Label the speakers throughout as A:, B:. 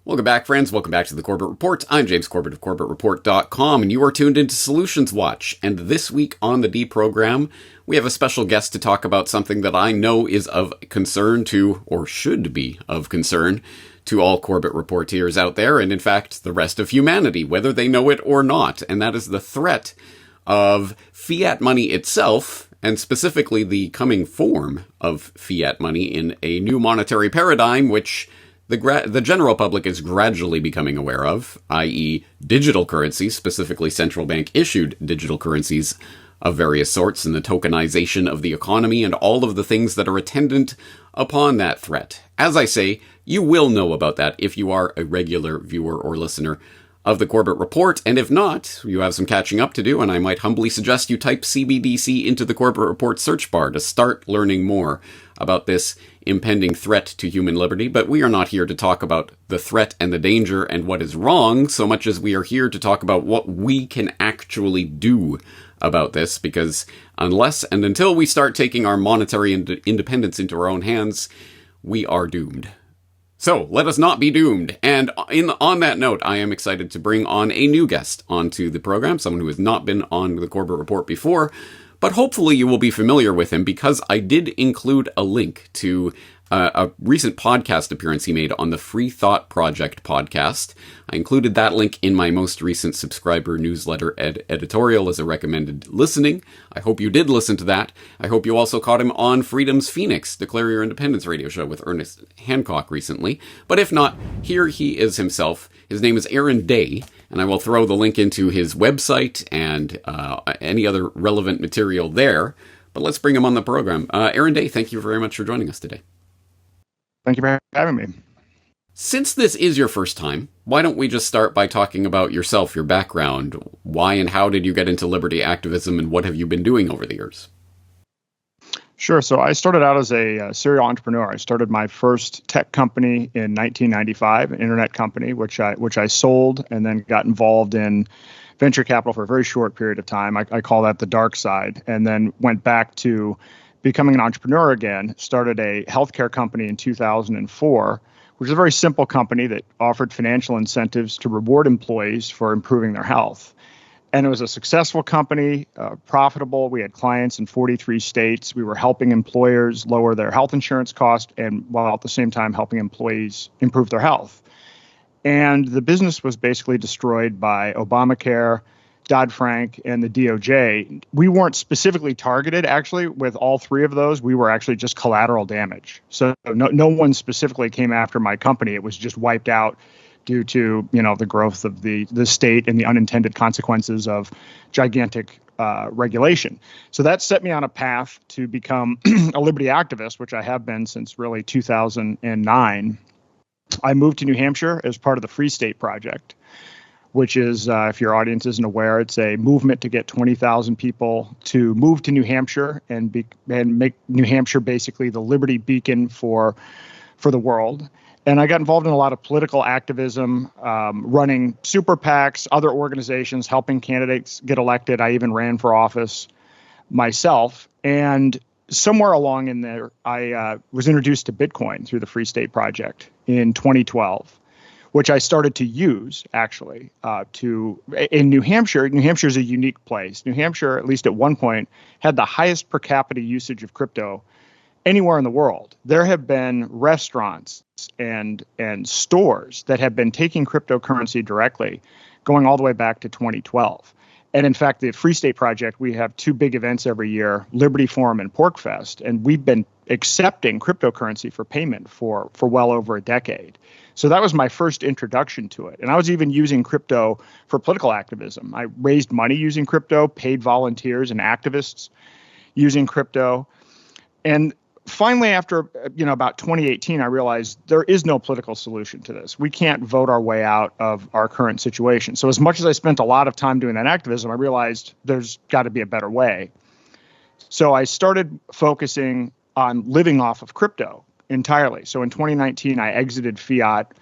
A: Welcome back, friends. Welcome back to the Corbett Report. I'm James Corbett of CorbettReport.com, and you are tuned into Solutions Watch. And this week on the D program, we have a special guest to talk about something that I know is of concern to, or should be of concern, to all Corbett Reporteers out there, and in fact, the rest of humanity, whether they know it or not. And that is the threat of fiat money itself, and specifically the coming form of fiat money in a new monetary paradigm, which the general public is gradually becoming aware of, i.e. digital currencies, specifically central bank issued digital currencies of various sorts, and the tokenization of the economy and all of the things that are attendant upon that threat. As I say, you will know about that if you are a regular viewer or listener of the Corbett Report, and if not, you have some catching up to do, and I might humbly suggest you type CBDC into the Corbett Report search bar to start learning more about this impending threat to human liberty. But we are not here to talk about the threat and the danger and what is wrong, so much as we are here to talk about what we can actually do about this, because unless and until we start taking our monetary independence into our own hands, we are doomed. So let us not be doomed. And on that note, I am excited to bring on a new guest onto the program, someone who has not been on the Corbett Report before, but hopefully you will be familiar with him because I did include a link to a recent podcast appearance he made on the Free Thought Project podcast. I included that link in my most recent subscriber newsletter editorial as a recommended listening. I hope you did listen to that. I hope you also caught him on Freedom's Phoenix, Declare Your Independence radio show with Ernest Hancock recently. But if not, here he is himself. His name is Aaron Day, and I will throw the link into his website and any other relevant material there. But let's bring him on the program. Aaron Day, thank you very much for joining us today.
B: Thank you for having me.
A: Since this is your first time, why don't we just start by talking about yourself, your background? Why and how did you get into liberty activism, and what have you been doing over the years?
B: Sure. So I started out as a serial entrepreneur. I started my first tech company in 1995, an internet company, which I sold and then got involved in venture capital for a very short period of time. I call that the dark side, and then went back to becoming an entrepreneur again, started a healthcare company in 2004, which is a very simple company that offered financial incentives to reward employees for improving their health. And it was a successful company, profitable. We had clients in 43 states. We were helping employers lower their health insurance cost, and while at the same time helping employees improve their health. And the business was basically destroyed by Obamacare, Dodd-Frank, and the DOJ. We weren't specifically targeted, actually, with all three of those. We were actually just collateral damage. So no one specifically came after my company. It was just wiped out due to, the growth of the state and the unintended consequences of gigantic regulation. So that set me on a path to become a liberty activist, which I have been since really 2009. I moved to New Hampshire as part of the Free State Project, which is, if your audience isn't aware, it's a movement to get 20,000 people to move to New Hampshire and make New Hampshire basically the liberty beacon for the world. And I got involved in a lot of political activism, running super PACs, other organizations, helping candidates get elected. I even ran for office myself. And somewhere along in there, I was introduced to Bitcoin through the Free State Project in 2012. Which I started to use, actually, in New Hampshire. New Hampshire is a unique place. New Hampshire, at least at one point, had the highest per capita usage of crypto anywhere in the world. There have been restaurants and stores that have been taking cryptocurrency directly, going all the way back to 2012. And in fact, the Free State Project, we have two big events every year, Liberty Forum and PorcFest, and we've been accepting cryptocurrency for payment for well over a decade. So that was my first introduction to it. And I was even using crypto for political activism. I raised money using crypto, paid volunteers and activists using crypto. And finally, after about 2018, I realized there is no political solution to this. We can't vote our way out of our current situation. So as much as I spent a lot of time doing that activism, I realized there's got to be a better way. So I started focusing on living off of crypto entirely. So in 2019, I exited fiat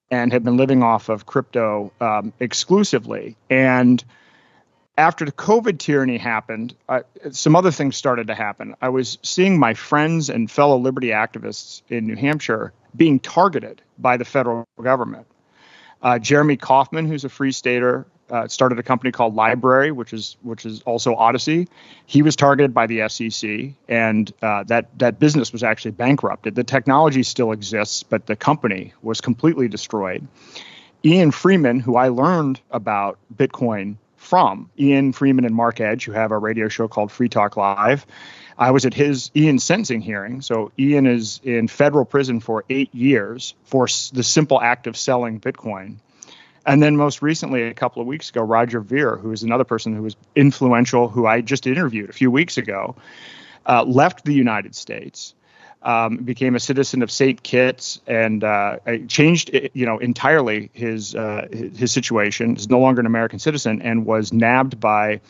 B: and have been living off of crypto exclusively. And after the COVID tyranny happened, some other things started to happen. I was seeing my friends and fellow liberty activists in New Hampshire being targeted by the federal government. Jeremy Kauffman, who's a free stater, started a company called Library, which is also Odyssey. He was targeted by the SEC, and that business was actually bankrupted. The technology still exists, but the company was completely destroyed. Ian Freeman, who I learned about Bitcoin from, Ian Freeman and Mark Edge, who have a radio show called Free Talk Live. I was at Ian's sentencing hearing. So Ian is in federal prison for 8 years for the simple act of selling Bitcoin. And then most recently, a couple of weeks ago, Roger Ver, who is another person who was influential, who I just interviewed a few weeks ago, left the United States, became a citizen of St. Kitts, and changed, entirely his situation. He's no longer an American citizen, and was nabbed by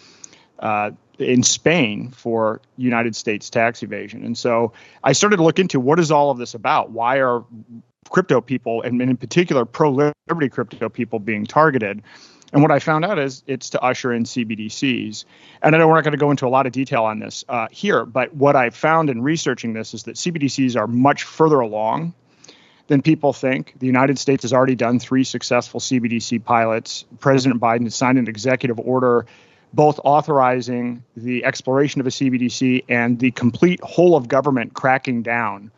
B: in Spain for United States tax evasion. And so I started to look into what is all of this about? Why are crypto people, and in particular pro-liberty crypto people, being targeted? And what I found out is it's to usher in CBDCs. And I know we're not going to go into a lot of detail on this here, but what I found in researching this is that CBDCs are much further along than people think. The United States has already done 3 successful CBDC pilots. President Biden has signed an executive order both authorizing the exploration of a CBDC and the complete whole of government cracking down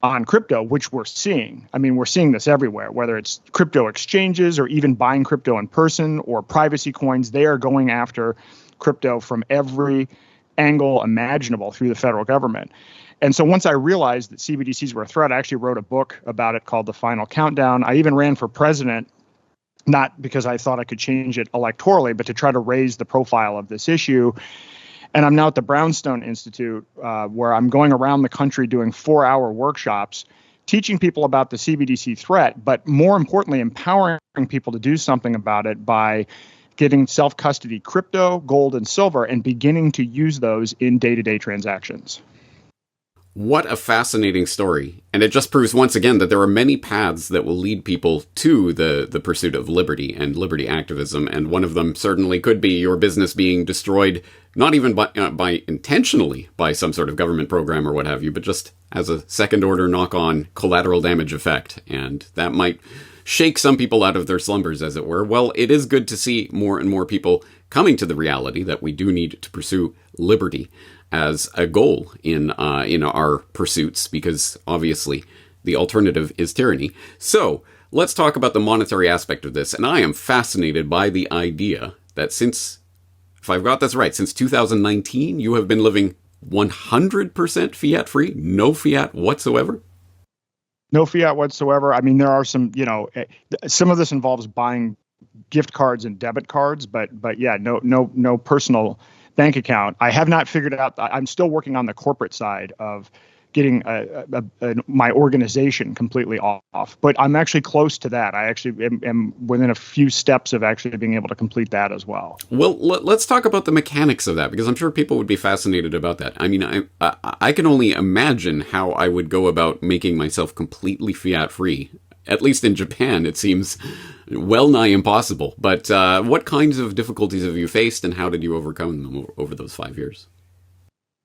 B: on crypto, which we're seeing. I mean, we're seeing this everywhere, whether it's crypto exchanges or even buying crypto in person or privacy coins. They are going after crypto from every angle imaginable through the federal government. And so once I realized that CBDCs were a threat, I actually wrote a book about it called The Final Countdown. I even ran for president, not because I thought I could change it electorally, but to try to raise the profile of this issue. And I'm now at the Brownstone Institute, where I'm going around the country doing 4-hour workshops, teaching people about the CBDC threat, but more importantly, empowering people to do something about it by getting self-custody crypto, gold, and silver, and beginning to use those in day-to-day transactions.
A: What a fascinating story. And it just proves once again that there are many paths that will lead people to the pursuit of liberty and liberty activism. And one of them certainly could be your business being destroyed, not even by intentionally by some sort of government program or what have you, but just as a second order knock-on collateral damage effect. And that might shake some people out of their slumbers, as it were. Well, it is good to see more and more people coming to the reality that we do need to pursue liberty as a goal in our pursuits, because obviously the alternative is tyranny. So let's talk about the monetary aspect of this. And I am fascinated by the idea that since, if I've got this right, since 2019, you have been living 100% fiat free, no fiat whatsoever.
B: No fiat whatsoever. I mean, there are some, some of this involves buying gift cards and debit cards, but yeah, no personal bank account. I have not figured out. I'm still working on the corporate side of getting my organization completely off, but I'm actually close to that. I actually am within a few steps of actually being able to complete that as well.
A: Well, let's talk about the mechanics of that, because I'm sure people would be fascinated about that. I mean, I can only imagine how I would go about making myself completely fiat free. At least in Japan, it seems well nigh impossible. But what kinds of difficulties have you faced, and how did you overcome them over those 5 years?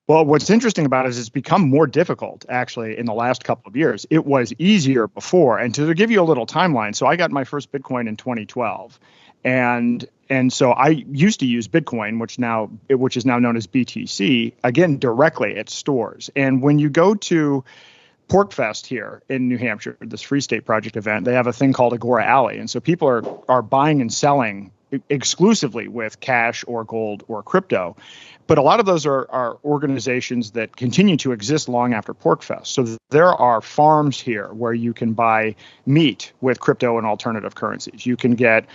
B: Well, what's interesting about it is it's become more difficult, actually, in the last couple of years. It was easier before. And to give you a little timeline, so I got my first Bitcoin in 2012. And so I used to use Bitcoin, which is now known as BTC, again, directly at stores. And when you go to PorcFest here in New Hampshire, this Free State Project event, they have a thing called Agora Alley. And so people are buying and selling exclusively with cash or gold or crypto. But a lot of those are organizations that continue to exist long after PorcFest. So there are farms here where you can buy meat with crypto and alternative currencies. You can get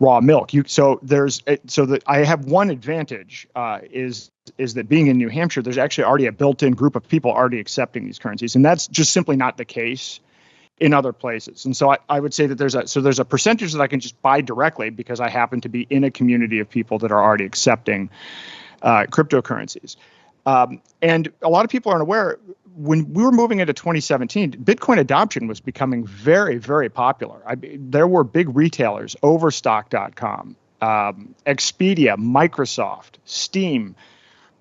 B: raw milk. I have one advantage is that being in New Hampshire, there's actually already a built-in group of people already accepting these currencies, and that's just simply not the case in other places. And so I would say that there's a percentage that I can just buy directly because I happen to be in a community of people that are already accepting cryptocurrencies. And a lot of people aren't aware, when we were moving into 2017, Bitcoin adoption was becoming very, very popular. There were big retailers, Overstock.com, Expedia, Microsoft, Steam,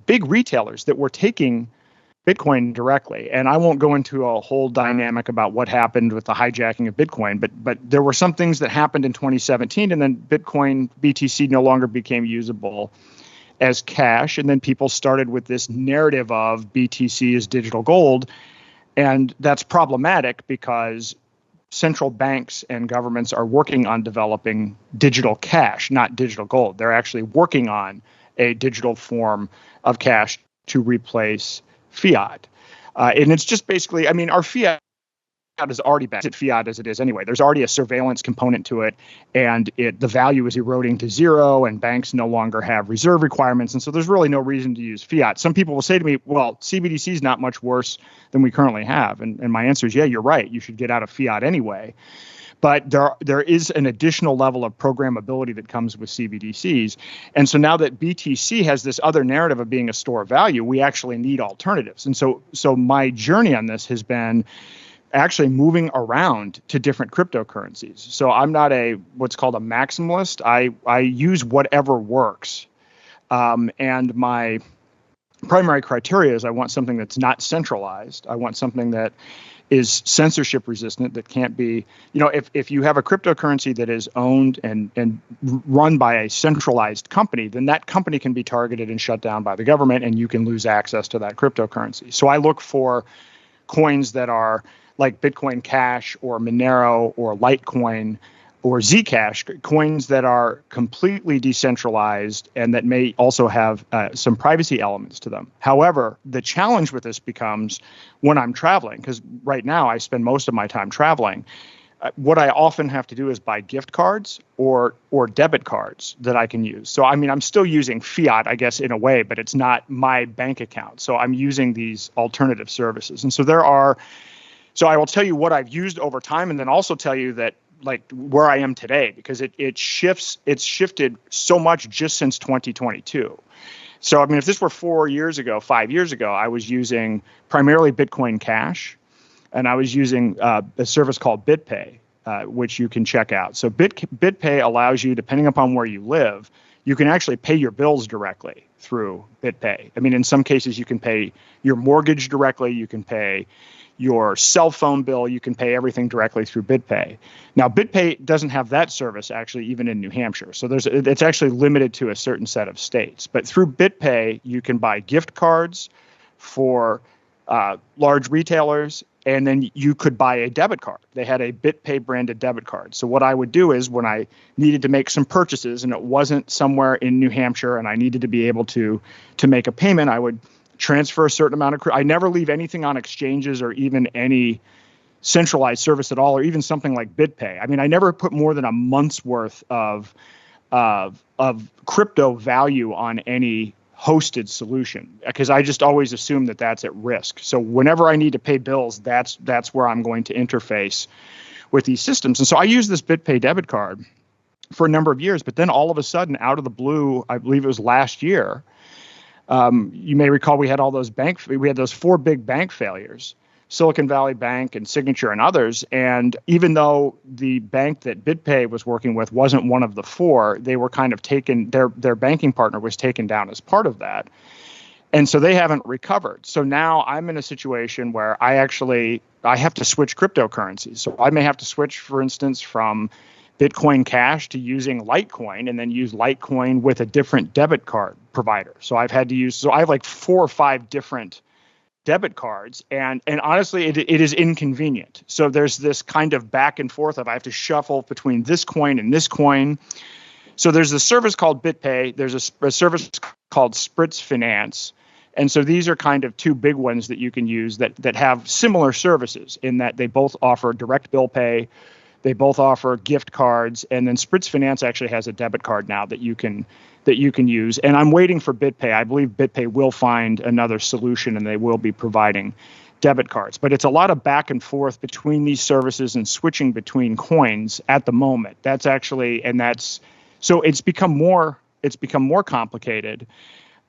B: big retailers that were taking Bitcoin directly. And I won't go into a whole dynamic about what happened with the hijacking of Bitcoin, but there were some things that happened in 2017, and then Bitcoin, BTC no longer became usable as cash. And then people started with this narrative of BTC is digital gold. And that's problematic because central banks and governments are working on developing digital cash, not digital gold. They're actually working on a digital form of cash to replace fiat. And it's just basically, I mean, our fiat is already bad at fiat as it is anyway. There's already a surveillance component to it, and the value is eroding to zero, and banks no longer have reserve requirements. And so there's really no reason to use fiat. Some people will say to me, well, CBDC is not much worse than we currently have. And my answer is, yeah, you're right. You should get out of fiat anyway. But there is an additional level of programmability that comes with CBDCs. And so now that BTC has this other narrative of being a store of value, we actually need alternatives. And so my journey on this has been actually moving around to different cryptocurrencies. So I'm not what's called a maximalist. I use whatever works. And my primary criteria is I want something that's not centralized. I want something that is censorship resistant, that can't be, if you have a cryptocurrency that is owned and run by a centralized company, then that company can be targeted and shut down by the government, and you can lose access to that cryptocurrency. So I look for coins that are like Bitcoin Cash or Monero or Litecoin or Zcash, coins that are completely decentralized and that may also have some privacy elements to them. However, the challenge with this becomes when I'm traveling, because right now I spend most of my time traveling. What I often have to do is buy gift cards or debit cards that I can use. So, I mean, I'm still using fiat, I guess, in a way, but it's not my bank account. So I'm using these alternative services. And so so I will tell you what I've used over time, and then also tell you that like where I am today, because it's shifted so much just since 2022. So, I mean, if this were 5 years ago, I was using primarily Bitcoin Cash, and I was using a service called BitPay, which you can check out. So BitPay allows you, depending upon where you live, you can actually pay your bills directly through BitPay. I mean, in some cases, you can pay your mortgage directly, you can pay your cell phone bill, you can pay everything directly through BitPay. Now, BitPay doesn't have that service actually even in New Hampshire. So it's actually limited to a certain set of states. But through BitPay, you can buy gift cards for large retailers, and then you could buy a debit card. They had a BitPay branded debit card. So what I would do is when I needed to make some purchases and it wasn't somewhere in New Hampshire and I needed to be able to make a payment, I would transfer a certain amount of I never leave anything on exchanges or even any centralized service at all, or even something like BitPay. I mean, I never put more than a month's worth of crypto value on any hosted solution, because I just always assume that that's at risk. So whenever I need to pay bills, that's where I'm going to interface with these systems. And so I use this BitPay debit card for a number of years, but then all of a sudden, out of the blue, I believe it was last year, you may recall we had those 4 big bank failures, Silicon Valley Bank and Signature and others. And even though the bank that BitPay was working with wasn't one of the 4, they were kind of their banking partner was taken down as part of that. And so they haven't recovered. So now I'm in a situation where I have to switch cryptocurrencies. So I may have to switch, for instance, from Bitcoin Cash to using Litecoin, and then use Litecoin with a different debit card provider. So I have like 4 or 5 different debit cards, and honestly, it is inconvenient. So there's this kind of back and forth of I have to shuffle between this coin and this coin. So there's a service called BitPay. There's a service called Spritz Finance. And so these are kind of 2 big ones that you can use that have similar services in that they both offer direct bill pay. They both offer gift cards, and then Spritz Finance actually has a debit card now that you can use. And I'm waiting for BitPay. I believe BitPay will find another solution, and they will be providing debit cards. But it's a lot of back and forth between these services and switching between coins at the moment. So it's become more complicated.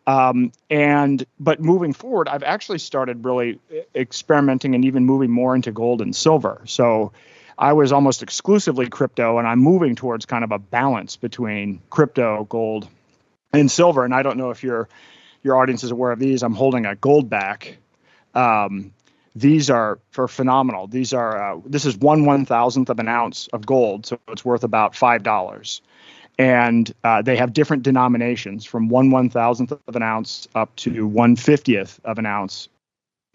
B: But moving forward, I've actually started really experimenting and even moving more into gold and silver. So I was almost exclusively crypto, and I'm moving towards kind of a balance between crypto, gold, and silver. And I don't know if your audience is aware of these. I'm holding a gold back These are phenomenal. This is 1/1000th of an ounce of gold, so it's worth about $5. And they have different denominations from 1/1000th of an ounce up to 1/50th of an ounce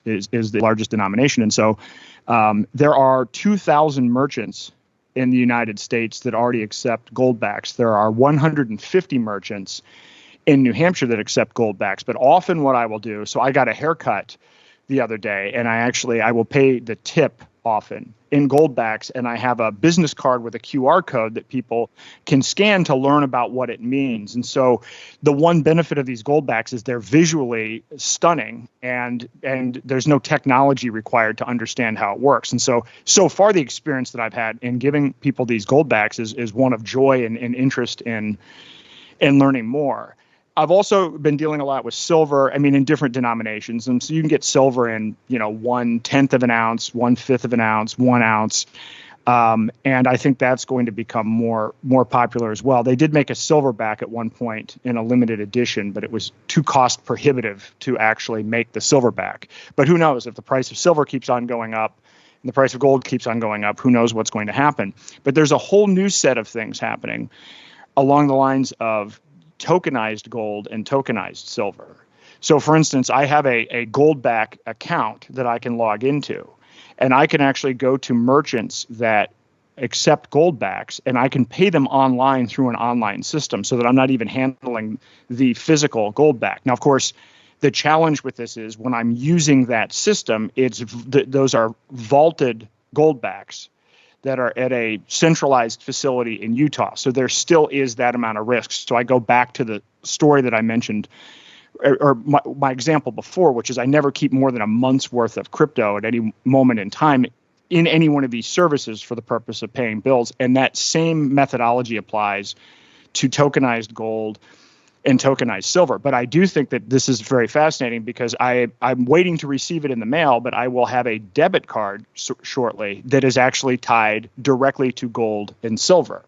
B: is the largest denomination. And so there are 2,000 merchants in the United States that already accept goldbacks. There are 150 merchants in New Hampshire that accept goldbacks. But often what I will do, so I got a haircut the other day, and I will pay the tip often in goldbacks, and I have a business card with a QR code that people can scan to learn about what it means. And so the one benefit of these goldbacks is they're visually stunning, and there's no technology required to understand how it works. And so far the experience that I've had in giving people these goldbacks is one of joy and interest in learning more. I've also been dealing a lot with silver, in different denominations. And so you can get silver in, 1/10 of an ounce, 1/5 of an ounce, 1 ounce. And I think that's going to become more popular as well. They did make a silverback at one point in a limited edition, but it was too cost prohibitive to actually make the silverback. But who knows, if the price of silver keeps on going up and the price of gold keeps on going up, who knows what's going to happen. But there's a whole new set of things happening along the lines of tokenized gold and tokenized silver. So for instance, I have a goldback account that I can log into, and I can actually go to merchants that accept goldbacks, and I can pay them online through an online system so that I'm not even handling the physical goldback. Now, of course, the challenge with this is when I'm using that system, those are vaulted goldbacks that are at a centralized facility in Utah. So there still is that amount of risk. So I go back to the story that I mentioned, or my example before, which is I never keep more than a month's worth of crypto at any moment in time in any one of these services for the purpose of paying bills. And that same methodology applies to tokenized gold and tokenized silver. But I do think that this is very fascinating because I'm waiting to receive it in the mail, but I will have a debit card shortly that is actually tied directly to gold and silver.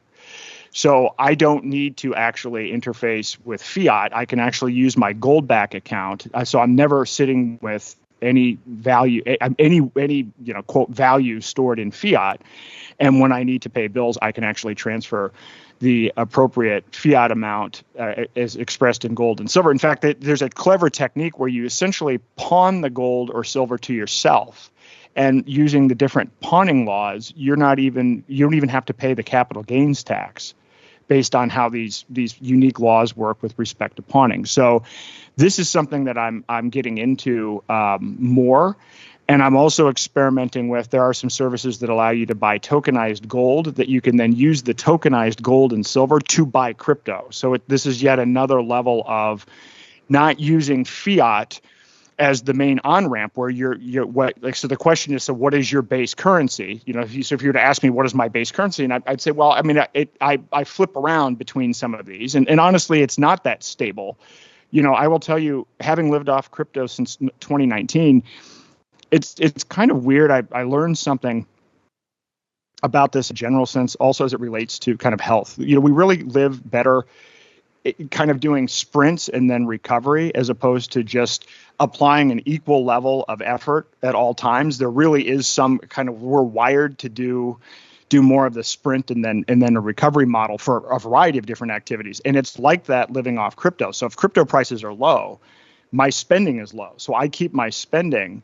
B: So I don't need to actually interface with fiat. I can actually use my goldback account. So I'm never sitting with any value, any quote value stored in fiat. And when I need to pay bills, I can actually transfer the appropriate fiat amount as expressed in gold and silver. In fact, there's a clever technique where you essentially pawn the gold or silver to yourself. And using the different pawning laws, you don't even have to pay the capital gains tax based on how these unique laws work with respect to pawning. So this is something that I'm getting into more. And I'm also experimenting with, there are some services that allow you to buy tokenized gold that you can then use the tokenized gold and silver to buy crypto. So this is yet another level of not using fiat as the main on-ramp where so the question is, so what is your base currency? If you were to ask me, what is my base currency? And I'd say, well, I flip around between some of these. And honestly, it's not that stable. I will tell you, having lived off crypto since 2019, it's kind of weird. I learned something about this in general sense, also as it relates to kind of health. We really live better kind of doing sprints and then recovery as opposed to just applying an equal level of effort at all times. There really is some kind of, we're wired to do more of the sprint and then a recovery model for a variety of different activities. And it's like that living off crypto. So if crypto prices are low, my spending is low. So I keep my spending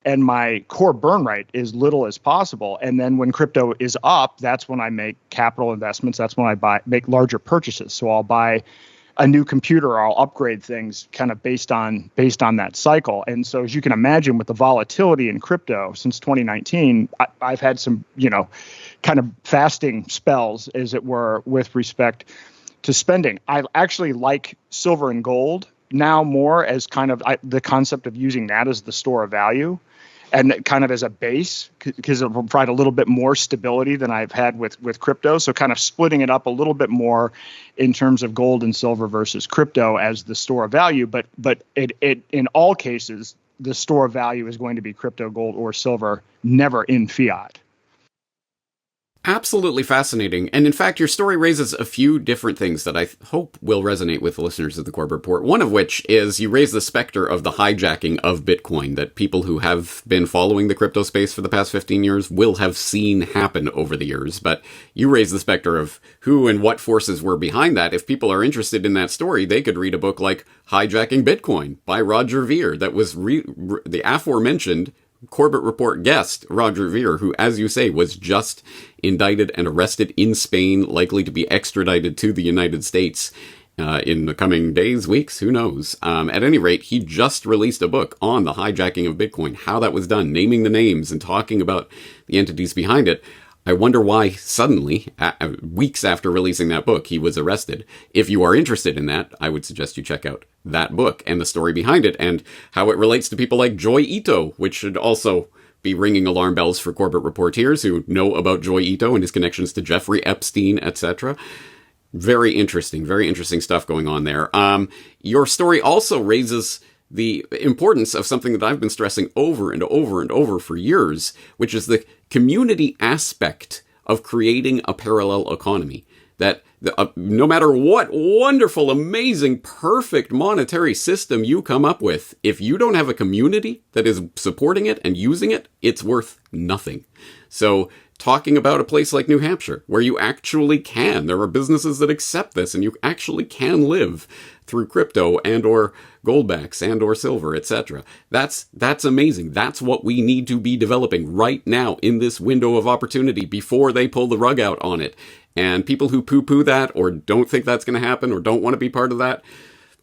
B: and my core burn rate as little as possible. And then when crypto is up, that's when I make capital investments. That's when I make larger purchases. So I'll buy a new computer, or I'll upgrade things kind of based on that cycle. And so as you can imagine, with the volatility in crypto since 2019, I've had some, kind of fasting spells, as it were, with respect to spending. I actually like silver and gold now more as kind of the concept of using that as the store of value and kind of as a base, because it will provide a little bit more stability than I've had with crypto. So kind of splitting it up a little bit more in terms of gold and silver versus crypto as the store of value. But it in all cases, the store of value is going to be crypto, gold, or silver, never in fiat.
A: Absolutely fascinating. And in fact, your story raises a few different things that I hope will resonate with the listeners of the Corbett Report. One of which is you raise the specter of the hijacking of Bitcoin that people who have been following the crypto space for the past 15 years will have seen happen over the years. But you raise the specter of who and what forces were behind that. If people are interested in that story, they could read a book like Hijacking Bitcoin by Roger Ver that was the aforementioned Corbett Report guest, Roger Ver, who, as you say, was just indicted and arrested in Spain, likely to be extradited to the United States in the coming days, weeks, who knows. At any rate, he just released a book on the hijacking of Bitcoin, how that was done, naming the names and talking about the entities behind it. I wonder why suddenly, weeks after releasing that book, he was arrested. If you are interested in that, I would suggest you check out that book and the story behind it and how it relates to people like Joy Ito, which should also be ringing alarm bells for Corbett Reporteers who know about Joy Ito and his connections to Jeffrey Epstein, etc. Very interesting stuff going on there. Your story also raises the importance of something that I've been stressing over and over and over for years, which is the community aspect of creating a parallel economy. That no matter what wonderful, amazing, perfect monetary system you come up with, if you don't have a community that is supporting it and using it, it's worth nothing. So talking about a place like New Hampshire, where you actually can, there are businesses that accept this, and you actually can live through crypto and or goldbacks and or silver, etc. That's amazing. That's what we need to be developing right now in this window of opportunity before they pull the rug out on it. And people who poo-poo that or don't think that's going to happen or don't want to be part of that,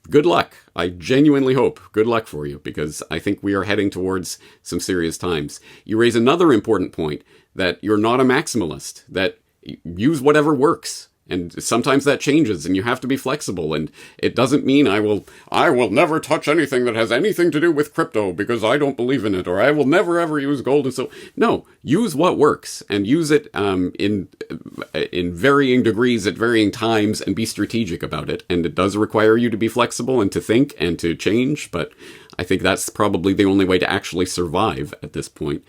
A: good luck. I genuinely hope good luck for you, because I think we are heading towards some serious times. You raise another important point, that you're not a maximalist, that use whatever works. And sometimes that changes and you have to be flexible. And it doesn't mean I will never touch anything that has anything to do with crypto because I don't believe in it, or I will never ever use gold. And so, no, use what works and use it in varying degrees at varying times and be strategic about it. And it does require you to be flexible and to think and to change. But I think that's probably the only way to actually survive at this point.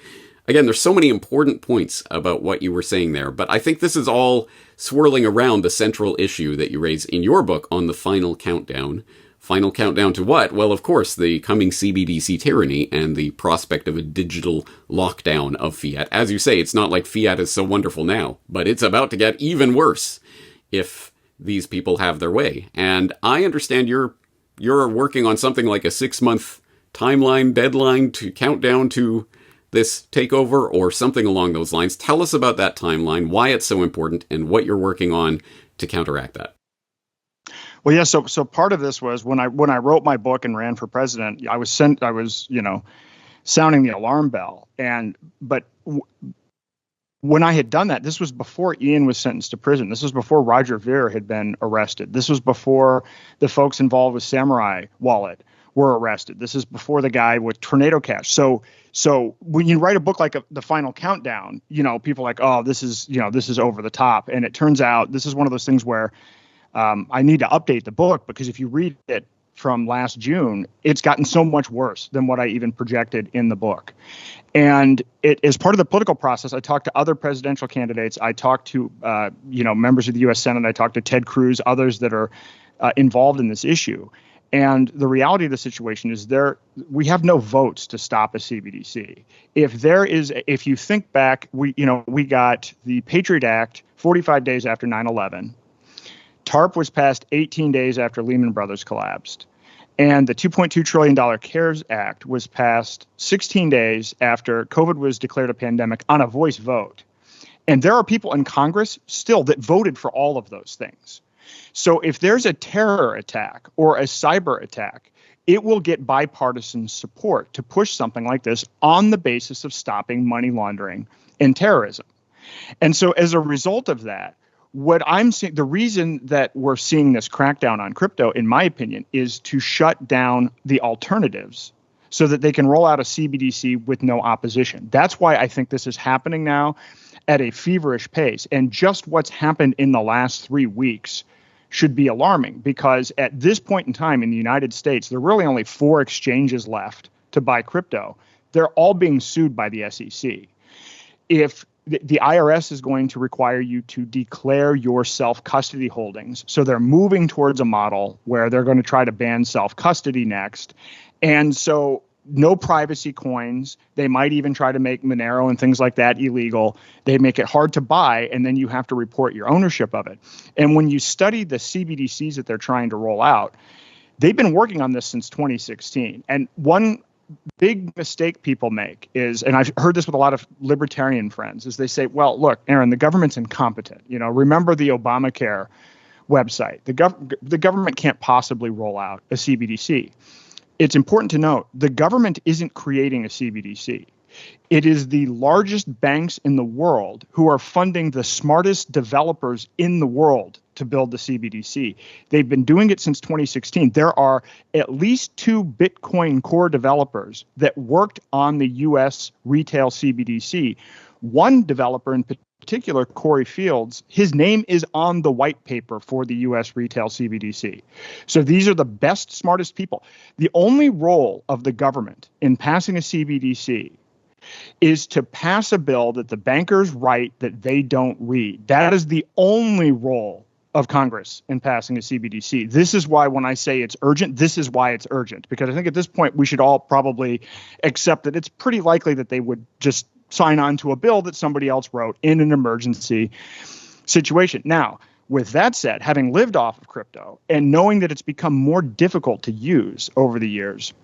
A: Again, there's so many important points about what you were saying there, but I think this is all swirling around the central issue that you raise in your book on the final countdown. Final countdown to what? Well, of course, the coming CBDC tyranny and the prospect of a digital lockdown of fiat. As you say, it's not like fiat is so wonderful now, but it's about to get even worse if these people have their way. And I understand you're working on something like a 6-month timeline deadline to count down to this takeover or something along those lines. Tell us about that timeline, why it's so important, and what you're working on to counteract that.
B: Well, yeah. So part of this was when I wrote my book and ran for president, I was sounding the alarm bell. But when I had done that, this was before Ian was sentenced to prison. This was before Roger Ver had been arrested. This was before the folks involved with Samurai Wallet were arrested. This is before the guy with Tornado Cash. So when you write a book like The Final Countdown, people are like, oh, this is over the top. And it turns out this is one of those things where I need to update the book, because if you read it from last June, it's gotten so much worse than what I even projected in the book. And as part of the political process, I talked to other presidential candidates. I talked to, members of the U.S. Senate. I talked to Ted Cruz, others that are involved in this issue. And the reality of the situation is we have no votes to stop a CBDC. If you think back, we got the Patriot Act 45 days after 9/11. TARP was passed 18 days after Lehman Brothers collapsed. And the $2.2 trillion CARES Act was passed 16 days after COVID was declared a pandemic on a voice vote. And there are people in Congress still that voted for all of those things. So if there's a terror attack or a cyber attack, it will get bipartisan support to push something like this on the basis of stopping money laundering and terrorism. And so as a result of that, what I'm seeing, the reason that we're seeing this crackdown on crypto, in my opinion, is to shut down the alternatives so that they can roll out a CBDC with no opposition. That's why I think this is happening now at a feverish pace. And just what's happened in the last 3 weeks should be alarming, because at this point in time in the United States, there are really only 4 exchanges left to buy crypto. They're all being sued by the SEC. If the IRS is going to require you to declare your self-custody holdings. So they're moving towards a model where they're going to try to ban self-custody next. And so no privacy coins. They might even try to make Monero and things like that illegal. They make it hard to buy, and then you have to report your ownership of it. And when you study the CBDCs that they're trying to roll out, they've been working on this since 2016. And one big mistake people make is, and I've heard this with a lot of libertarian friends, is they say, well, look, Aaron, the government's incompetent. Remember the Obamacare website. The government can't possibly roll out a CBDC. It's important to note the government isn't creating a CBDC. It is the largest banks in the world who are funding the smartest developers in the world to build the CBDC. They've been doing it since 2016. There are at least 2 Bitcoin core developers that worked on the U.S. retail CBDC. One developer in particular, Corey Fields, his name is on the white paper for the U.S. retail CBDC. So these are the best, smartest people. The only role of the government in passing a CBDC is to pass a bill that the bankers write that they don't read. That is the only role of Congress in passing a CBDC. This is why when I say it's urgent, this is why it's urgent, because I think at this point we should all probably accept that it's pretty likely that they would just sign on to a bill that somebody else wrote in an emergency situation. Now, with that said, having lived off of crypto and knowing that it's become more difficult to use over the years,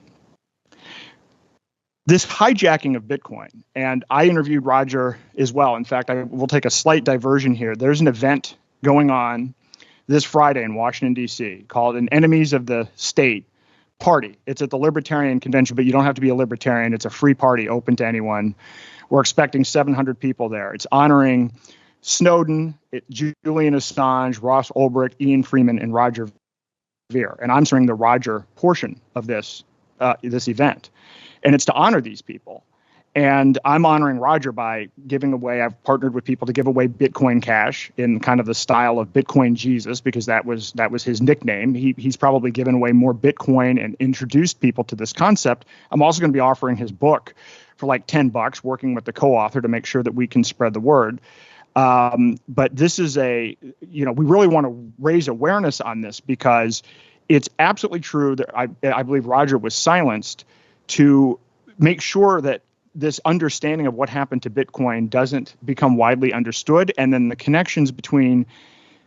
B: this hijacking of Bitcoin, and I interviewed Roger as well. In fact, I will take a slight diversion here. There's an event going on this Friday in Washington, D.C. called an Enemies of the State party. It's at the Libertarian Convention, but you don't have to be a libertarian. It's a free party open to anyone. We're expecting 700 people there. It's honoring Snowden, Julian Assange, Ross Ulbricht, Ian Freeman, and Roger Ver. And I'm serving the Roger portion of this event. And it's to honor these people. And I'm honoring Roger by giving away, I've partnered with people to give away Bitcoin Cash in kind of the style of Bitcoin Jesus, because that was his nickname. He's probably given away more Bitcoin and introduced people to this concept. I'm also going to be offering his book for like $10, working with the co-author to make sure that we can spread the word. But this is we really want to raise awareness on this, because it's absolutely true that I believe Roger was silenced to make sure that this understanding of what happened to Bitcoin doesn't become widely understood. And then the connections between,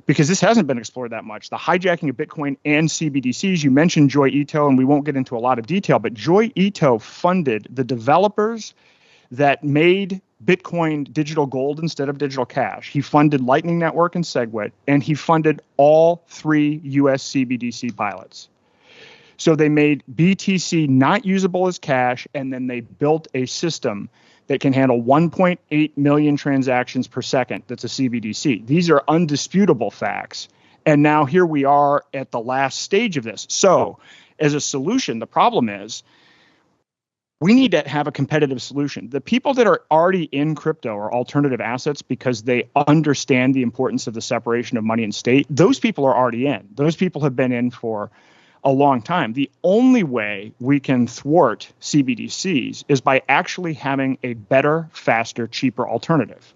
B: because this hasn't been explored that much, the hijacking of Bitcoin and CBDCs. You mentioned Joy Ito, and we won't get into a lot of detail, but Joy Ito funded the developers that made Bitcoin digital gold instead of digital cash. He funded Lightning Network and SegWit, and he funded all 3 US CBDC pilots. So they made BTC not usable as cash, and then they built a system that can handle 1.8 million transactions per second. That's a CBDC. These are undisputable facts. And now here we are at the last stage of this. So as a solution, the problem is we need to have a competitive solution. The people that are already in crypto or alternative assets because they understand the importance of the separation of money and state, those people are already in. Those people have been in for a long time. The only way we can thwart CBDCs is by actually having a better, faster, cheaper alternative,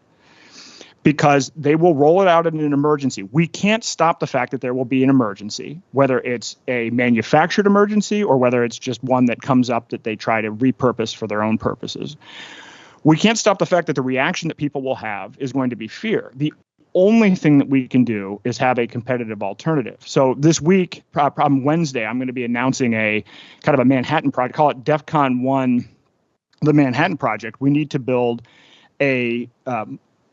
B: because they will roll it out in an emergency. We can't stop the fact that there will be an emergency, whether it's a manufactured emergency or whether it's just one that comes up that they try to repurpose for their own purposes. We can't stop the fact that the reaction that people will have is going to be fear. The only thing that we can do is have a competitive alternative. So this week, on Wednesday, I'm going to be announcing a kind of a Manhattan project, call it DEFCON 1, the Manhattan Project. We need to build a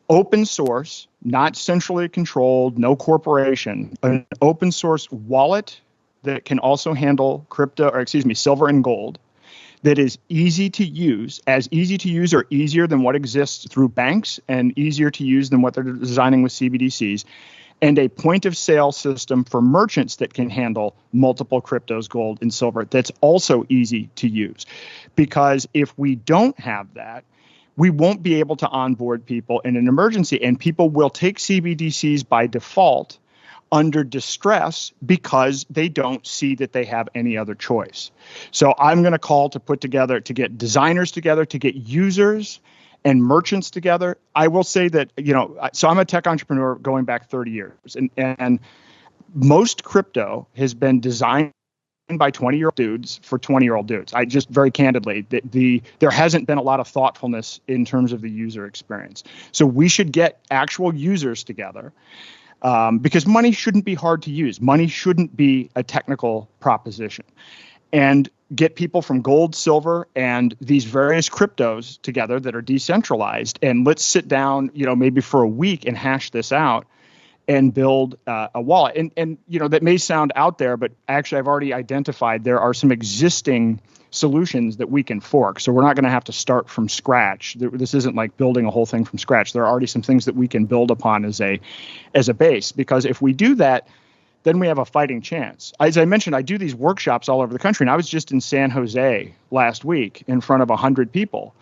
B: open source, not centrally controlled, no corporation, an open source wallet that can also handle silver and gold, that is easy to use, as easy to use or easier than what exists through banks and easier to use than what they're designing with CBDCs, and a point of sale system for merchants that can handle multiple cryptos, gold and silver, that's also easy to use. Because if we don't have that, we won't be able to onboard people in an emergency, and people will take CBDCs by default under distress because they don't see that they have any other choice. So I'm going to call to get designers together, to get users and merchants together, I will say that, so I'm a tech entrepreneur going back 30 years, and most crypto has been designed by 20-year-old dudes for 20-year-old dudes. I just very candidly, there hasn't been a lot of thoughtfulness in terms of the user experience. So we should get actual users together, because money shouldn't be hard to use. Money shouldn't be a technical proposition. And get people from gold, silver, and these various cryptos together that are decentralized. And let's sit down, maybe for a week and hash this out and build a wallet. And that may sound out there, but actually I've already identified there are some existing solutions that we can fork. So we're not going to have to start from scratch. This isn't like building a whole thing from scratch. There are already some things that we can build upon as a base, because if we do that, then we have a fighting chance. As I mentioned, I do these workshops all over the country, and I was just in San Jose last week in front of 100 people.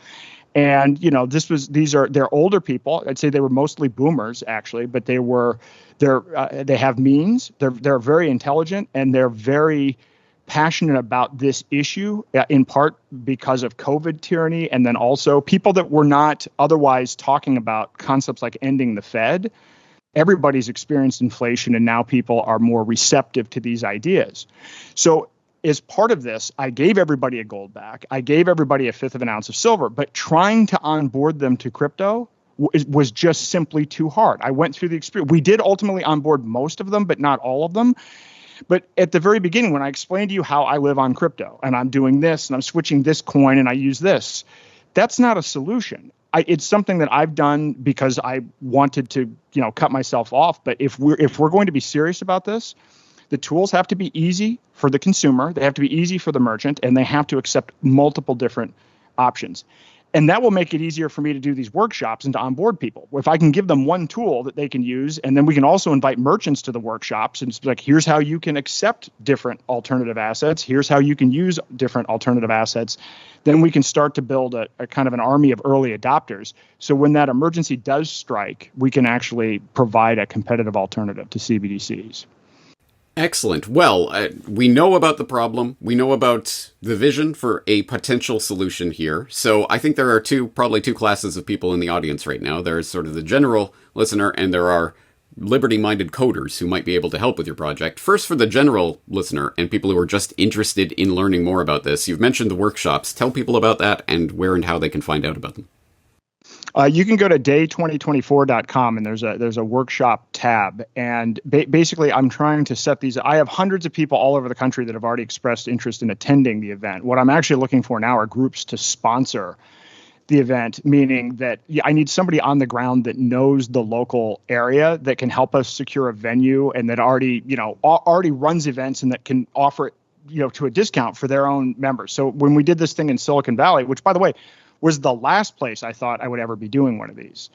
B: And, they're older people. I'd say they were mostly boomers, actually, but they have means. They're very intelligent, and they're very passionate about this issue, in part because of COVID tyranny. And then also people that were not otherwise talking about concepts like ending the Fed. Everybody's experienced inflation, and now people are more receptive to these ideas. So as part of this, I gave everybody a gold back. I gave everybody a fifth of an ounce of silver, but trying to onboard them to crypto was just simply too hard. I went through the experience. We did ultimately onboard most of them, but not all of them. But at the very beginning, when I explained to you how I live on crypto and I'm doing this and I'm switching this coin and I use this, that's not a solution. It's something that I've done because I wanted to, cut myself off. But if we're going to be serious about this, the tools have to be easy for the consumer, they have to be easy for the merchant, and they have to accept multiple different options. And that will make it easier for me to do these workshops and to onboard people. If I can give them one tool that they can use, and then we can also invite merchants to the workshops, and it's like, here's how you can accept different alternative assets. Here's how you can use different alternative assets. Then we can start to build a kind of an army of early adopters. So when that emergency does strike, we can actually provide a competitive alternative to CBDCs.
A: Excellent. Well, we know about the problem. We know about the vision for a potential solution here. So I think there are probably two classes of people in the audience right now. There's sort of the general listener, and there are liberty-minded coders who might be able to help with your project. First, for the general listener and people who are just interested in learning more about this, you've mentioned the workshops. Tell people about that and where and how they can find out about them.
B: You can go to day2024.com, and there's a workshop tab. And basically, I'm trying to set these. I have hundreds of people all over the country that have already expressed interest in attending the event. What I'm actually looking for now are groups to sponsor the event, meaning that I need somebody on the ground that knows the local area, that can help us secure a venue, and that already runs events and that can offer it, to a discount for their own members. So when we did this thing in Silicon Valley, which, by the way, was the last place I thought I would ever be doing one of these.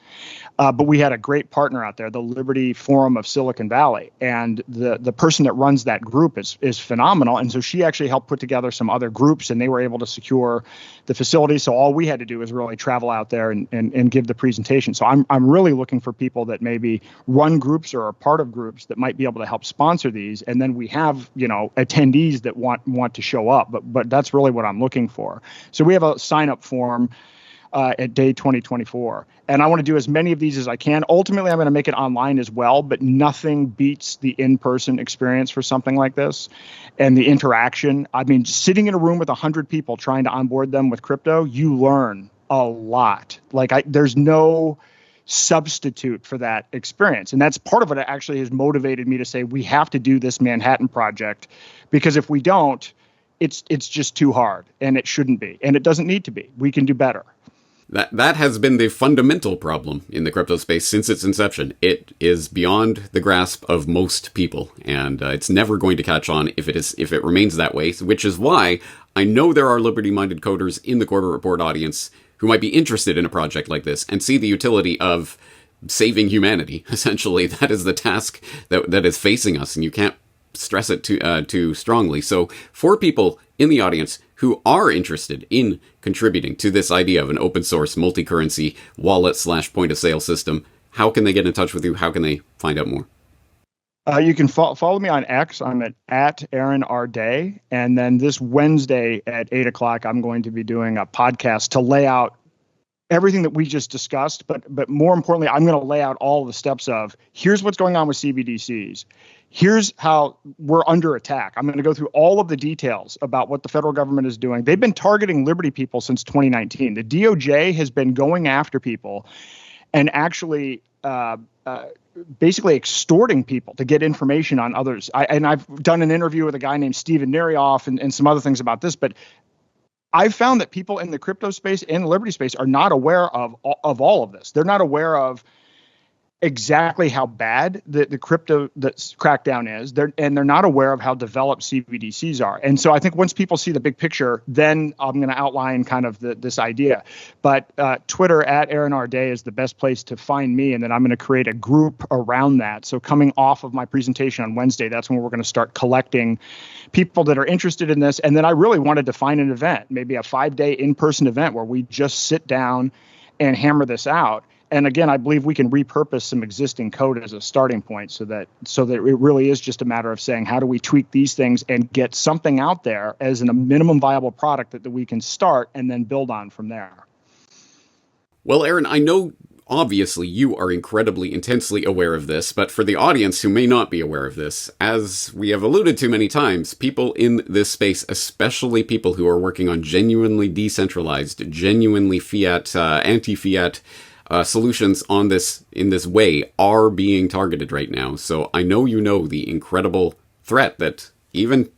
B: But we had a great partner out there, the Liberty Forum of Silicon Valley. And the person that runs that group is phenomenal. And so she actually helped put together some other groups, and they were able to secure the facility. So all we had to do was really travel out there and give the presentation. So I'm really looking for people that maybe run groups or are part of groups that might be able to help sponsor these. And then we have, attendees that want to show up. But that's really what I'm looking for. So we have a sign-up form at Day 2024. And I want to do as many of these as I can. Ultimately, I'm going to make it online as well, but nothing beats the in-person experience for something like this and the interaction. I mean, sitting in a room with 100 people trying to onboard them with crypto, you learn a lot. There's no substitute for that experience. And that's part of what actually has motivated me to say we have to do this Manhattan project, because if we don't, it's just too hard, and it shouldn't be, and it doesn't need to be. We can do better.
A: That has been the fundamental problem in the crypto space since its inception. It is beyond the grasp of most people, and it's never going to catch on if it remains that way, which is why I know there are liberty-minded coders in the Corbett Report audience who might be interested in a project like this and see the utility of saving humanity. Essentially, that is the task that is facing us, and you can't stress it too strongly. So for people in the audience who are interested in contributing to this idea of an open source multi-currency wallet / point of sale system, how can they get in touch with you? How can they find out more?
B: You can follow me on X. I'm at Aaron R. Day. And then this Wednesday at 8 o'clock, I'm going to be doing a podcast to lay out everything that we just discussed, but more importantly, I'm going to lay out all the steps of here's what's going on with CBDCs. Here's how we're under attack. I'm going to go through all of the details about what the federal government is doing. They've been targeting Liberty people since 2019. The DOJ has been going after people and actually basically extorting people to get information on others. I've done an interview with a guy named Steven Nerioff and some other things about this, but I've found that people in the crypto space and the Liberty space are not aware of all of this. They're not aware of exactly how bad the crypto crackdown is. They're not aware of how developed CBDCs are. And so I think once people see the big picture, then I'm going to outline kind of this idea. But Twitter at Aaron R. Day is the best place to find me. And then I'm going to create a group around that. So coming off of my presentation on Wednesday, that's when we're going to start collecting people that are interested in this. And then I really wanted to find an event, maybe a 5-day in-person event where we just sit down and hammer this out. And again, I believe we can repurpose some existing code as a starting point so that it really is just a matter of saying, how do we tweak these things and get something out there as a minimum viable product that we can start and then build on from there.
A: Well, Aaron, I know obviously you are incredibly intensely aware of this, but for the audience who may not be aware of this, as we have alluded to many times, people in this space, especially people who are working on genuinely decentralized, genuinely fiat, anti-fiat solutions on this in this way are being targeted right now. So I know you know the incredible threat that even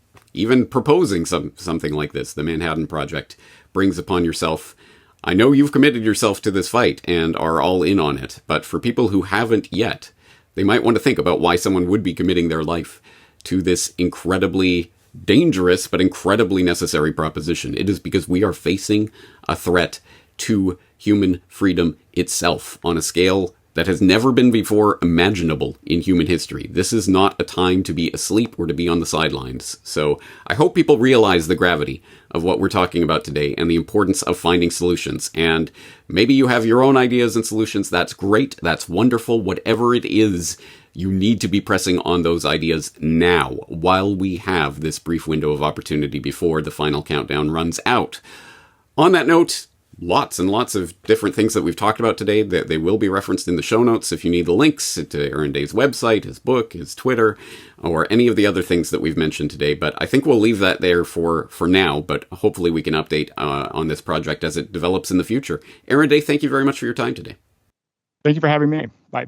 A: proposing something like this, the Manhattan Project, brings upon yourself. I know you've committed yourself to this fight and are all in on it, but for people who haven't yet, they might want to think about why someone would be committing their life to this incredibly dangerous but incredibly necessary proposition. It is because we are facing a threat to human freedom itself on a scale that has never been before imaginable in human history. This is not a time to be asleep or to be on the sidelines. So I hope people realize the gravity of what we're talking about today and the importance of finding solutions. And maybe you have your own ideas and solutions. That's great. That's wonderful. Whatever it is, you need to be pressing on those ideas now while we have this brief window of opportunity before the final countdown runs out. On that note, lots and lots of different things that we've talked about today that they will be referenced in the show notes if you need the links to Aaron Day's website, his book, his Twitter, or any of the other things that we've mentioned today. But I think we'll leave that there for now, but hopefully we can update on this project as it develops in the future. Aaron Day, thank you very much for your time today.
B: Thank you for having me. Bye.